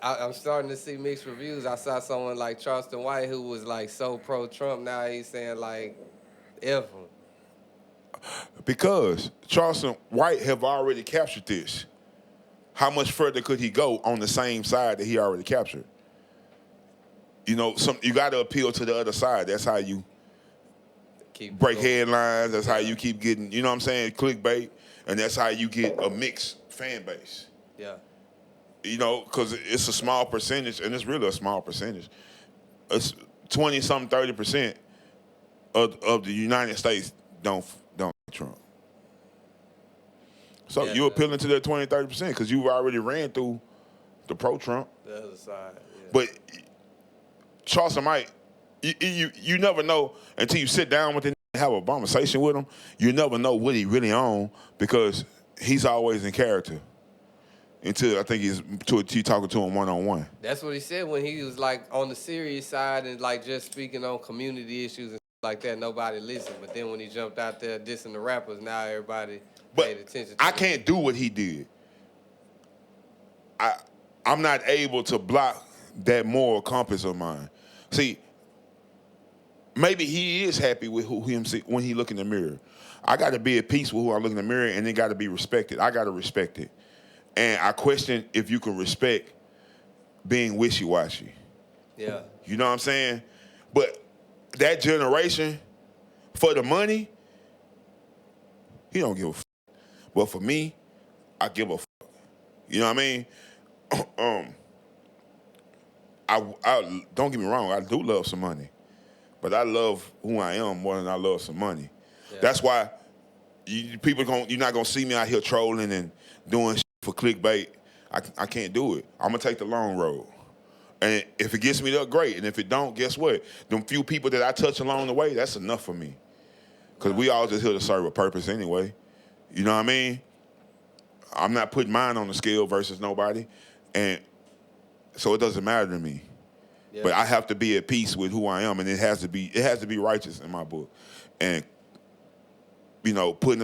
I'm starting to see mixed reviews. I saw someone like Charleston White who was like so pro-Trump. Now he's saying like, F him. Because Charleston White have already captured this. How much further could he go on the same side that he already captured? You know, you got to appeal to the other side. That's how you break headlines. That's how you keep getting, you know what I'm saying, clickbait. And that's how you get a mixed fan base. Yeah. You know, because it's a small percentage, and it's really a small percentage. It's 20-something, 30% of the United States don't like Trump. So you're appealing to that 20-30% because you already ran through the pro-Trump. The other side, yeah. But Charleston White, you never know until you sit down with him and have a conversation with him. You never know what he really on because he's always in character. Until I think he's talking to him one-on-one. That's what he said when he was like on the serious side and like just speaking on community issues and like that. Nobody listened. But then when he jumped out there dissing the rappers, now everybody paid attention to I can't do what he did. I'm not able to block that moral compass of mine. See, maybe he is happy with when he look in the mirror. I got to be at peace with who I look in the mirror, and it got to be respected. I got to respect it. And I question if you can respect being wishy-washy. Yeah. You know what I'm saying? But that generation, for the money, he don't give a fuck. But for me, I give a fuck. You know what I mean? I don't get me wrong, I do love some money. But I love who I am more than I love some money. Yeah. That's why you're not gonna see me out here trolling and doing shit for clickbait. I can't do it. I'm gonna take the long road. And if it gets me there, great. And if it don't, guess what? Them few people that I touch along the way, that's enough for me. Because we all just here to serve a purpose anyway. You know what I mean? I'm not putting mine on the scale versus nobody. And so it doesn't matter to me. Yeah. But I have to be at peace with who I am, and it has to be righteous in my book. And you know, putting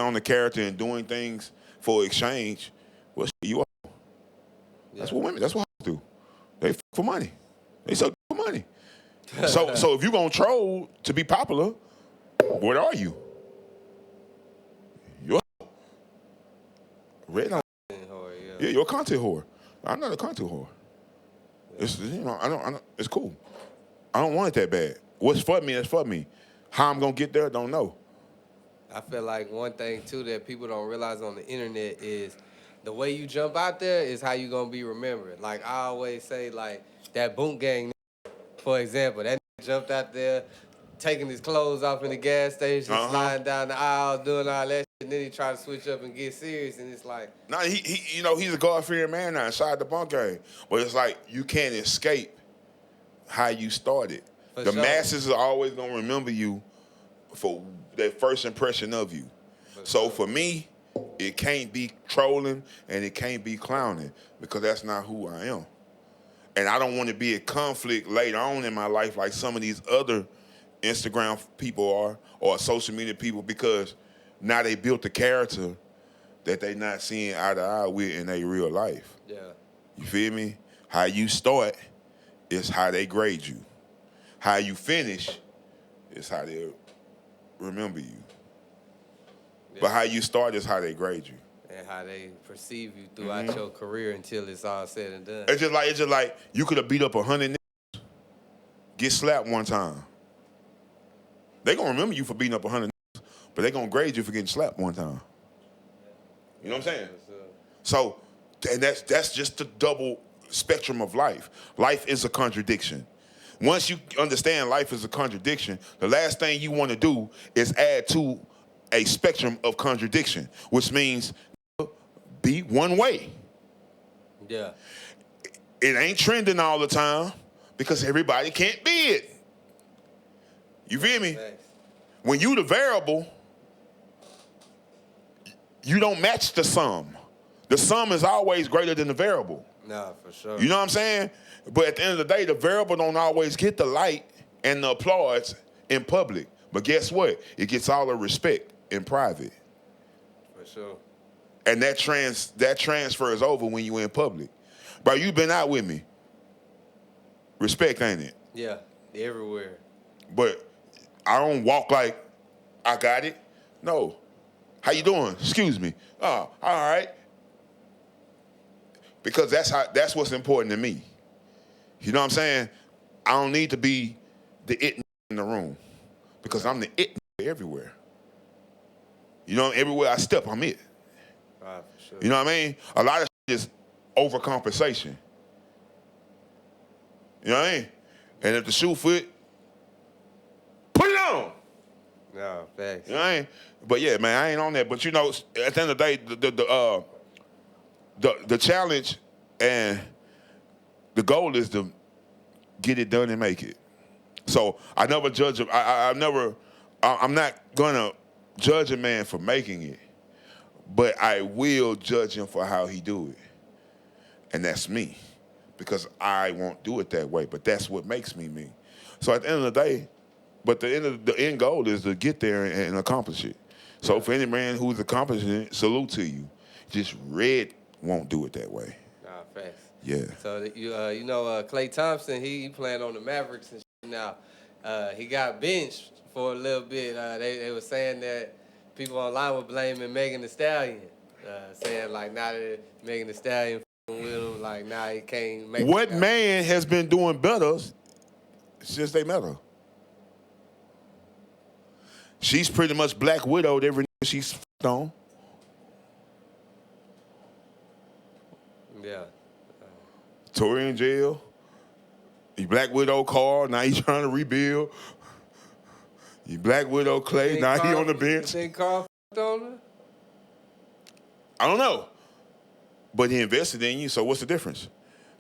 on the character and doing things for exchange, well, you are. Yeah. That's what hoes do. They fuck for money. They suck for money. So if you're gonna troll to be popular, what are you? You're red on. Yeah, you're a content whore. I'm not a content whore. Yeah. It's I don't. It's cool. I don't want it that bad. What's for me is for me. How I'm gonna get there, don't know. I feel like one thing too that people don't realize on the internet is the way you jump out there is how you gonna be remembered. Like I always say, like that Boom Gang, for example, that jumped out there, taking his clothes off in the gas station, sliding down the aisle, doing all that shit, and then he tried to switch up and get serious, and it's like, nah, he's a God-fearing man now inside the Bunk Gang, but it's like you can't escape how you started. The masses are always gonna remember you for that first impression of you. So for me, it can't be trolling and it can't be clowning because that's not who I am. And I don't want to be a conflict later on in my life like some of these other Instagram people are or social media people because now they built a character that they not seeing eye to eye with in their real life. Yeah. You feel me? How you start is how they grade you. How you finish is how they remember you. Yeah. But how you start is how they grade you. And how they perceive you throughout your career until it's all said and done. It's just like you could have beat up 100 niggas, get slapped one time. They gonna remember you for beating up 100 niggas, but they gonna grade you for getting slapped one time. You know what I'm saying? So, and that's just the double spectrum of life. Life is a contradiction. Once you understand life is a contradiction, the last thing you want to do is add to a spectrum of contradiction, which means be one way. Yeah. It ain't trending all the time because everybody can't be it. You feel me? Thanks. When you the variable, you don't match the sum. The sum is always greater than the variable. Nah, for sure. You know what I'm saying? But at the end of the day, the variable don't always get the light and the applause in public. But guess what? It gets all the respect in private. For sure. And that transfers over when you in public. Bro, you been out with me. Respect, ain't it? Yeah, everywhere. But I don't walk like I got it. No. How you doing? Excuse me. Oh, all right. Because that's what's important to me. You know what I'm saying? I don't need to be the it in the room because I'm the it everywhere. You know, everywhere I step, I'm it. Right, for sure. You know what I mean? A lot of shit is overcompensation. You know what I mean? And if the shoe fit, put it on. No, facts. You know what I mean? But yeah, man, I ain't on that. But you know, at the end of the day, the challenge and the goal is to get it done and make it. So I never judge. I'm not gonna judge a man for making it, but I will judge him for how he do it, and that's me, because I won't do it that way. But that's what makes me me. So at the end of the day, but the end goal is to get there and accomplish it. So for any man who's accomplishing it, salute to you. Just Red won't do it that way. Nah, facts. Yeah. So you know, Klay Thompson, he playing on the Mavericks and shit now. He got benched for a little bit. They were saying that people online were blaming Megan Thee Stallion, saying like now that Megan Thee Stallion with him, like now he can't make. What man has been doing better since they met her? She's pretty much Black Widowed every she's on. Yeah. Tory in jail. He Black Widow Carl, now he's trying to rebuild. He Black Widow Clay, now he on the bench. You think Carl on her? I don't know. But he invested in you, so what's the difference?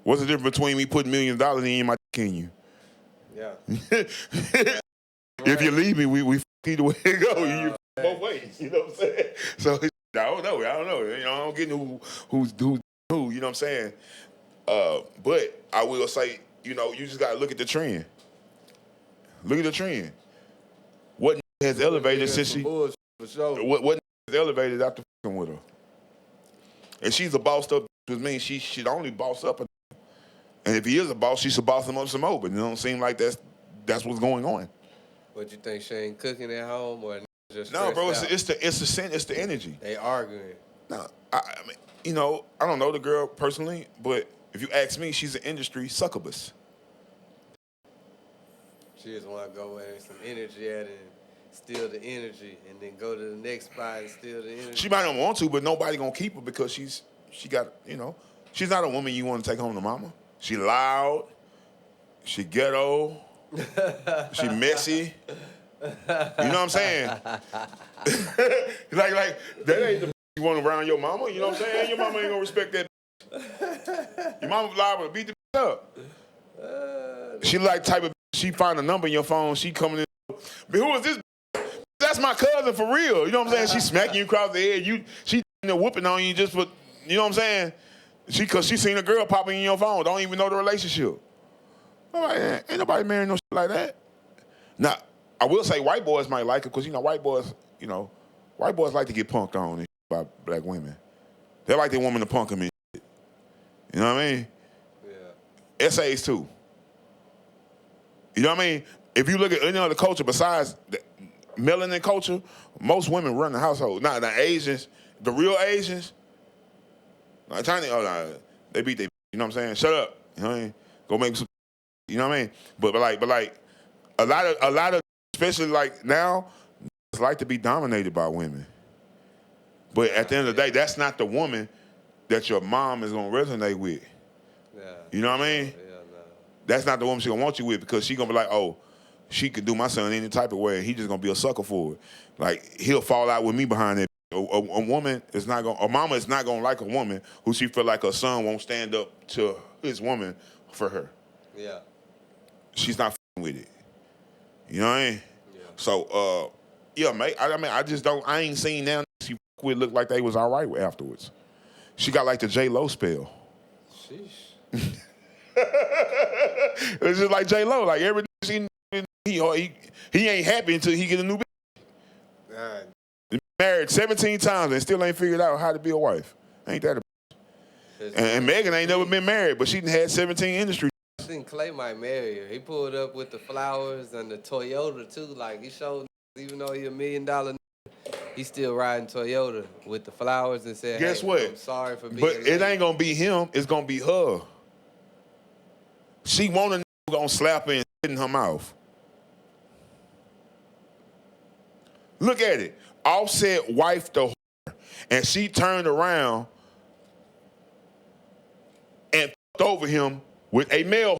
What's the difference between me putting $1 million in my in you? Yeah. If you leave me, we either way it go. You both ways. You know what I'm saying? So I don't know. You know, I don't get who's who. You know what I'm saying? But I will say, you know, you just gotta look at the trend. Look at the trend. What has elevated since she? For sure. What has elevated after fucking with her? And she's a bossed up, which means she should only boss up. And if he is a boss, she should boss him up some more. But it don't seem like that's what's going on. What you think, she ain't cooking at home or just No, bro, out? it's the energy. They arguing. No, I mean, you know, I don't know the girl personally, but if you ask me, she's an industry succubus. She just want to go in some energy at it and steal the energy, and then go to the next spot and steal the energy. She might not want to, but nobody gonna keep her because she got, you know, she's not a woman you want to take home to mama. She loud, she ghetto, she messy. You know what I'm saying? like that ain't the you want around your mama. You know what I'm saying? Your mama ain't gonna respect that. Your mama liable to beat the up. She like type of she find a number in your phone. She coming in. But who is this? That's my cousin for real. You know what I'm saying? She smacking you across the head. She whooping on you just for, you know what I'm saying? Cause she seen a girl popping in your phone. Don't even know the relationship. I'm like, ain't nobody marrying no shit like that. Now, I will say white boys might like it because, you know, white boys like to get punked on and shit by black women. They like their woman to punk them and shit. You know what I mean? Yeah. SAs too. You know what I mean? If you look at any other culture besides the melanin culture, most women run the household. Now, the Asians, the real Asians, like Chinese, they beat they, you know what I'm saying? Shut up. You know what I mean? Go make some, you know what I mean? But like, a lot of, especially like now, it's like to be dominated by women. But at the end of the day, that's not the woman that your mom is gonna resonate with. Yeah. You know what I mean? Yeah, no. That's not the woman she's gonna want you with because she's gonna be like, oh, she could do my son any type of way, and he just gonna be a sucker for it. Like he'll fall out with me behind that. A woman is not gonna, a mama is not gonna like a woman who she feel like her son won't stand up to his woman for her. Yeah. She's not with it. You know what I mean? Yeah. So, yeah, mate. I just don't. I ain't seen now she with look like they was all right afterwards. She got like the J-Lo spell. Sheesh. It's just like J-Lo. Like every he ain't happy until he get a new bitch. Married 17 times and still ain't figured out how to be a wife. Ain't that a And Megan ain't never been married, but she done had 17 industry. I think Clay might marry her. He pulled up with the flowers and the Toyota too. Like he showed, even though he $1 million, he still riding Toyota with the flowers and said, Guess hey, what? I'm sorry for being But late. it ain't gonna be him. It's gonna be her. She want a nigga gonna slap her and spit in her mouth. Look at it. Offset wife the whore, and she turned around and fucked over him with a male.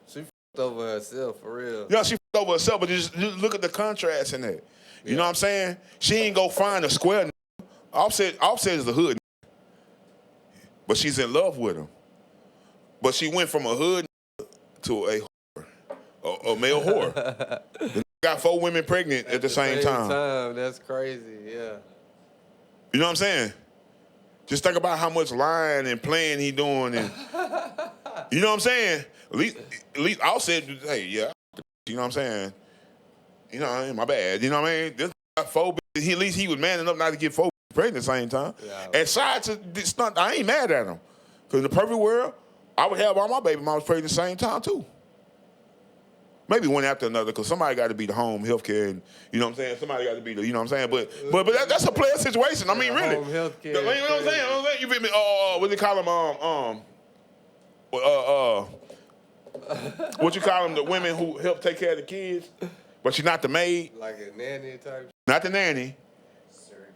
She fucked over herself, for real. Yeah, she fucked over herself, but just look at the contrast in that. You know what I'm saying? She ain't go find a square nigga. Offset is the hood nigga. But she's in love with him. But she went from a hood nigga to a whore, a male whore. The nigga got 4 women pregnant at the same time. That's crazy, yeah. You know what I'm saying? Just think about how much lying and playing he doing, and you know what I'm saying. At least Offset, hey, yeah, you know what I'm saying. You know, my bad. You know what I mean? This got 4. At least he was man enough not to get 4 pregnant at the same time. Yeah. And sides to this stunt, I ain't mad at him, because in the perfect world, I would have all my baby mamas pregnant at the same time too. Maybe one after another, because somebody got to be the home health care, and you know what I'm saying. Somebody got to be the, you know what I'm saying. But that's a player situation. I mean, really. Home health care. You know what I'm saying? You feel me? What they call them? What you call them? The women who help take care of the kids, but she's not the maid. Like a nanny type. Not the nanny. Surrogate.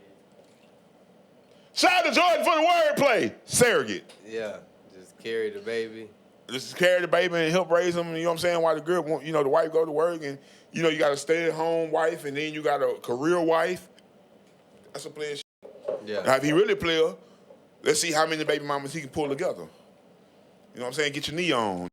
Shout out to Jordan for the wordplay. Surrogate. Yeah, just carry the baby. Just carry the baby and help raise them, you know what I'm saying, while the girl, you know, the wife go to work, and, you know, you got a stay-at-home wife, and then you got a career wife. That's a player shit. Yeah. Now, if he really player, let's see how many baby mamas he can pull together. You know what I'm saying? Get your knee on.